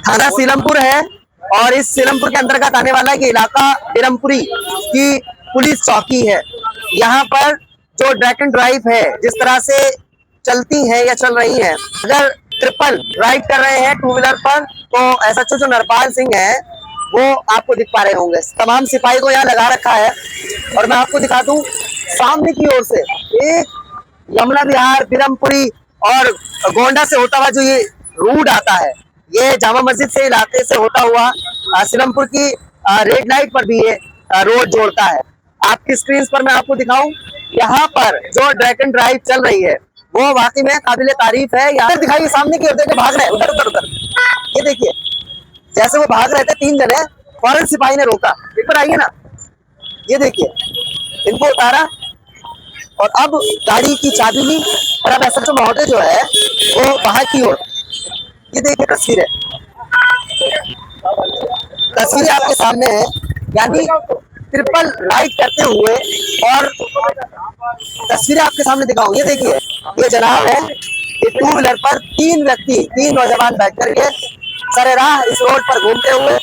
थाना सीलमपुर है और इस सीलमपुर के अंतर्गत आने वाला ये इलाका बिरमपुरी की पुलिस चौकी है। यहाँ पर जो ड्रैग एंड ड्राइव है जिस तरह से चलती है या चल रही है, अगर ट्रिपल राइड कर रहे हैं टू व्हीलर पर तो एसएचओ जो नरपाल सिंह है वो आपको दिख पा रहे होंगे। तमाम सिपाही को यहाँ लगा रखा है और मैं आपको दिखा दूं सामने की ओर से एक यमुना विहार, बिरमपुरी और गोंडा से होता हुआ जो ये रूट आता है, ये जामा मस्जिद से इलाके से होता हुआ सीलमपुर की रेड लाइट पर भी ये रोड जोड़ता है। आपकी स्क्रीन पर मैं आपको दिखाऊं, यहाँ पर जो ड्रैग एंड ड्राइव चल रही है वो वाकई में काबिले तारीफ है। यहाँ दिखाइए सामने की ओर, देखिए भाग रहे हैं उधर उधर उधर, ये देखिए जैसे वो भाग रहे थे 3 जने, फौरन सिपाही ने रोका। एक बार आइए ना, ये देखिए इनको उतारा और अब गाड़ी की चाबी ली और अब एसएचओ महोदय जो है वो बाहर की ओर, ये देखिए तस्वीरें आपके सामने है, यानी ट्रिपल राइड करते हुए। और तस्वीरें आपके सामने दिखाऊं, ये देखिए ये जनाब है, ये टू व्हीलर पर 3 व्यक्ति, 3 नौजवान बैठ करके सरेराह इस रोड पर घूमते हुए।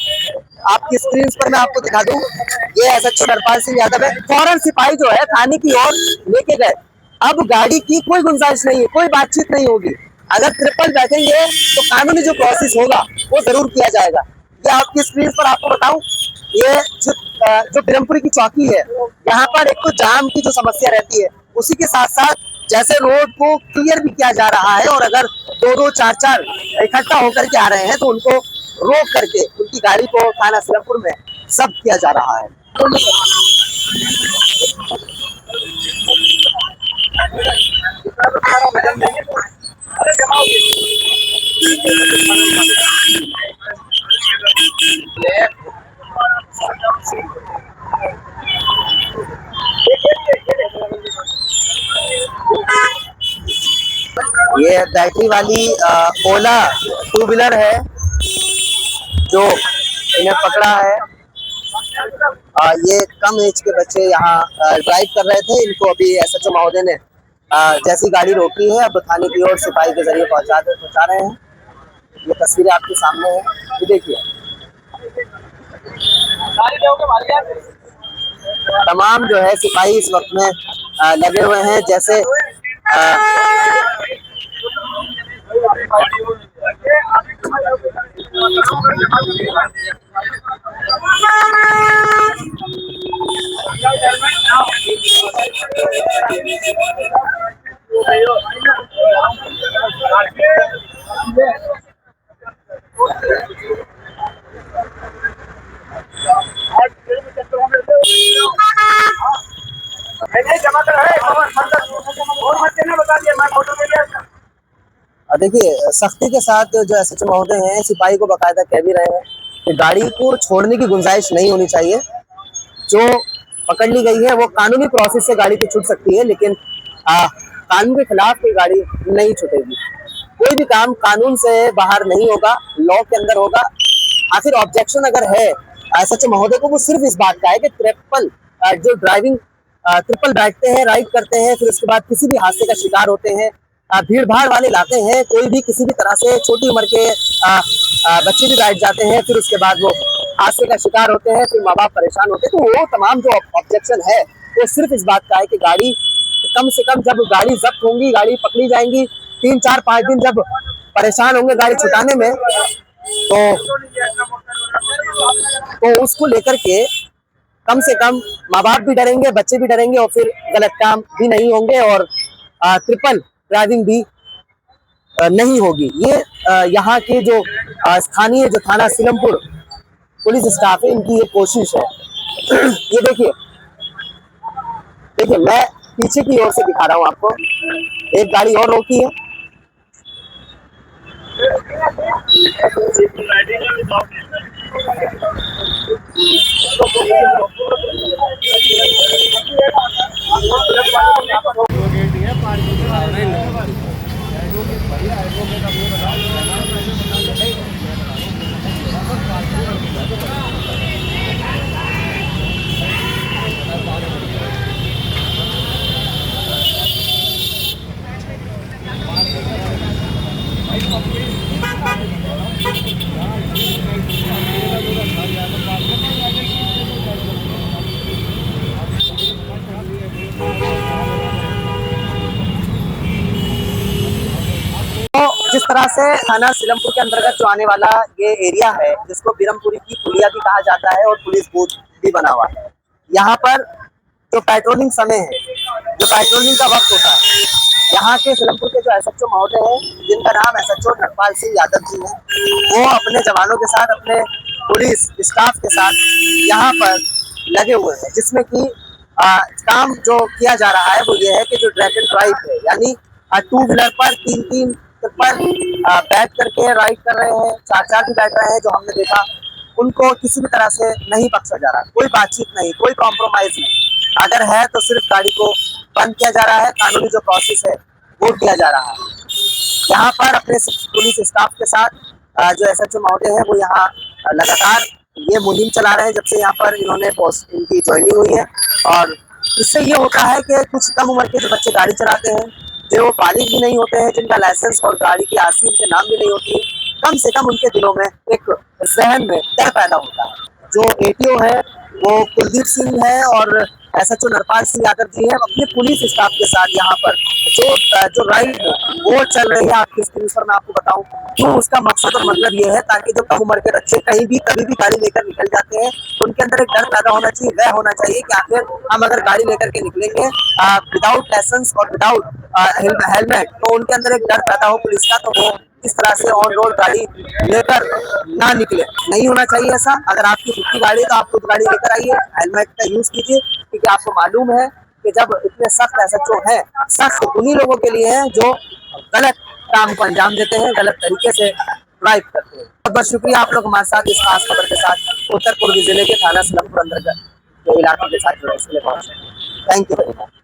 आपकी स्क्रीन पर मैं आपको दिखा दूं, ये एसएचओ नरपाल सिंह यादव है। फौरन सिपाही जो है थाने की ओर लेके गए। अब गाड़ी की कोई गुंजाइश नहीं है, कोई बातचीत नहीं होगी। अगर ट्रिपल बैठेंगे तो कानूनी जो प्रोसेस होगा वो जरूर किया जाएगा। ये आपकी स्क्रीन पर आपको बताऊं, ये जो बिरमपुरी की चौकी है, यहाँ पर एक तो जाम की जो समस्या रहती है, उसी के साथ साथ जैसे रोड को क्लियर भी किया जा रहा है और अगर 2-2, 4-4 इकट्ठा होकर के आ रहे हैं तो उनको रोक करके उनकी गाड़ी को थाना सीलमपुर में जब्त किया जा रहा है। ये बैटरी वाली ओला टू व्हीलर है जो इन्हें पकड़ा है। ये कम एज के बच्चे यहाँ ड्राइव कर रहे थे। इनको अभी एसएचओ महोदय ने जैसी गाड़ी रोकी है अब थाने की ओर सिपाही के जरिए पहुंचा रहे हैं। ये तस्वीरें आपके सामने है, ये देखिए तमाम जो है सिपाही इस वक्त में लगे हुए हैं। जैसे देखिए सख्ती के साथ जो एसएचओ महोदय हैं सिपाही को बाकायदा कह भी रहे हैं कि गाड़ी को छोड़ने की गुंजाइश नहीं होनी चाहिए। जो पकड़ ली गई है वो कानूनी प्रोसेस से गाड़ी तो छूट सकती है, लेकिन कानून के खिलाफ कोई गाड़ी नहीं छूटेगी। कोई भी काम कानून से बाहर नहीं होगा, लॉ के अंदर होगा। आखिर ऑब्जेक्शन अगर है एसएचओ महोदय को, वो सिर्फ इस बात का है कि ट्रिपल जो ड्राइविंग ट्रिपल बैठते हैं, राइड करते हैं, फिर उसके बाद किसी भी हादसे का शिकार होते हैं। भीड़ भाड़ वाले इलाके हैं, कोई भी किसी भी तरह से छोटी उम्र के बच्चे भी बैठ जाते हैं, फिर उसके बाद वो हादसे का शिकार होते हैं, फिर माँ बाप परेशान होते हैं। तो वो तमाम जो ऑब्जेक्शन है वो सिर्फ इस बात का है कि गाड़ी कम से कम जब गाड़ी जब्त होंगी, गाड़ी पकड़ी जाएंगी, 3, 4, 5 दिन जब परेशान होंगे गाड़ी छुटाने में, तो उसको लेकर के कम से कम माँ बाप भी डरेंगे, बच्चे भी डरेंगे और फिर गलत काम भी नहीं होंगे और ट्रिपल ड्राइविंग भी नहीं होगी। ये यहाँ के जो स्थानीय जो थाना सीलमपुर पुलिस स्टाफ है, इनकी ये कोशिश है। ये देखिए मैं पीछे की ओर से दिखा रहा हूँ आपको, एक गाड़ी और रोकी है। तरह से थाना सीलमपुर के अंतर्गत जो आने वाला ये एरिया है, जिसको बिरमपुरी की पुलिया भी कहा जाता है और पुलिस बूथ भी बना हुआ है, यहाँ पर जो पेट्रोलिंग समय है, जो पेट्रोलिंग का वक्त होता है, यहाँ के सीलमपुर के जो एसएचओ महोदय हैं, जिनका नाम एसएचओ नटपाल सिंह यादव जी है, वो अपने जवानों के साथ, अपने पुलिस स्टाफ के साथ यहाँ पर लगे हुए हैं, जिसमें कि काम जो किया जा रहा है वो ये है कि जो ड्रैग एंड ड्राइव है, यानी टू व्हीलर पर तीन पर बैठ करके राइड कर रहे हैं, चार भी बैठ रहे हैं, जो हमने देखा, उनको किसी भी तरह से नहीं बख्शा जा रहा, कोई बातचीत नहीं, कोई कॉम्प्रोमाइज नहीं। अगर है तो सिर्फ गाड़ी को बंद किया जा रहा है, कानूनी जो प्रोसेस है वो किया जा रहा है। यहाँ पर अपने पुलिस स्टाफ के साथ जो एसएचओ महोदय है वो यहाँ लगातार ये मुहिम चला रहे हैं जब से यहाँ पर इन्होंने इनकी ज्वाइनिंग हुई है। और इससे ये होता है कि कुछ कम उम्र के जो बच्चे गाड़ी चलाते हैं, जो बालिग भी नहीं होते हैं, जिनका लाइसेंस और गाड़ी की आरसी उनके नाम भी नहीं होती, कम से कम उनके दिलों में एक जहन में डर पैदा होता है। जो एटीओ है वो कुलदीप सिंह है और एसएचओ नरपाल सिंह यादव जी है, अपने पुलिस स्टाफ के साथ यहाँ पर जो राइड वो चल रही है आपकी स्क्रीन पर मैं आपको बताऊं, तो उसका मकसद और मतलब ये है ताकि जो कम उम्र के बच्चे कहीं भी कभी भी गाड़ी लेकर निकल जाते हैं, उनके अंदर एक डर पैदा होना चाहिए, वह होना चाहिए कि आखिर हम अगर गाड़ी लेकर के निकलेंगे विदाउट लाइसेंस और विदाउट हेलमेट, तो उनके अंदर एक डर पैदा हो पुलिस का, तो वो इस तरह से ऑन रोड गाड़ी लेकर ना निकले। नहीं होना चाहिए ऐसा। अगर आपकी खुद की गाड़ी है तो आप खुद गाड़ी लेकर आइए, हेलमेट का यूज कीजिए, क्योंकि आपको मालूम है कि जब इतने सख्त एसएचओ हैं, सख्त उन्हीं लोगों के लिए हैं जो गलत काम को अंजाम देते हैं, गलत तरीके से ड्राइव करते हैं। बहुत बहुत शुक्रिया आप लोग हमारे साथ इस खास खबर के साथ उत्तर पूर्वी जिले के थाना सीलमपुर अंतर्गत के इलाकों के साथ जुड़े, इसके लिए बहुत थैंक यू वेरी मच।